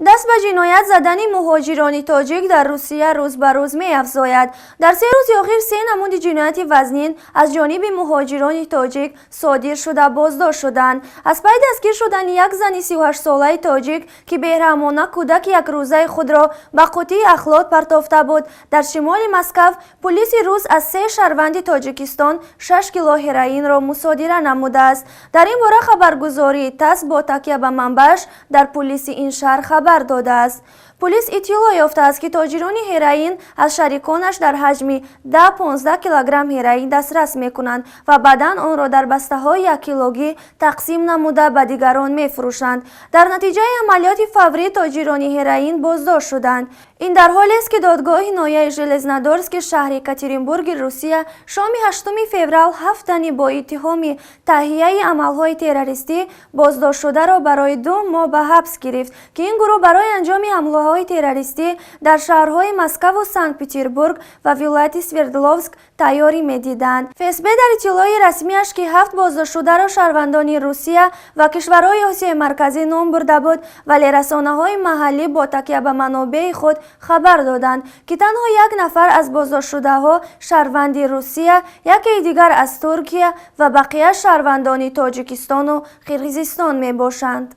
دست به جنایت زدن مهاجران تاجیک در روسیه روز به روز می‌افزاید. در 3 روز اخیر 3 نمود جنایت وزنین از جانب مهاجران تاجیک صادر شده بازداشت شدند. از پی دستگیر شدن یک زن 38 ساله تاجیک که بی‌رحمانه کودک یک روزه خود را به قوطی اخلات پرتافته بود، در شمال مسکو پلیس روس از 3 شهروند تاجیکستان 6 کیلو هروئین را مصادره نموده است. در این باره خبرگزاری تاس با تکیه به منبعش در پلیس این شهر خبر داده است. پلیس اطلاع یافته است که تاجران هروئین از شریکانش در حجم 10-15 کیلوگرم هروئین دسترس می‌کنند و بعداً آن را در بسته‌های 1 کیلوگی تقسیم نموده به دیگران می‌فروشند. در نتیجه عملیات فوری تاجران هروئین بازداشت شدند. این در حالی است که دادگاه ناحیه ژلزندورسک شهر یکاترینبورگ روسیه شام 8 فوریه 7 تن با اتهام تهیه عمل‌های تروریستی بازداشت شده را برای 2 ماه به حبس گرفت که این گروه برای انجام حمله‌های تروریستی در شهرهای مسکو و سنت پترزبورگ و ولایت سوردلوفسک تیاری می‌دیدند. فسب در اطلاع رسمیش که 7 بازداشت شده را شهروندان روسیه و کشورهای آسیای مرکزی نام برده بود، ولی رسانه‌های محلی با تکیه به منابع خود خبر دادند که تنها 1 نفر از بازداشت شده‌ها شهروند روسیه، یکی دیگر از ترکیه و بقیه شهروندان تاجیکستان و قرقیزستان میباشند.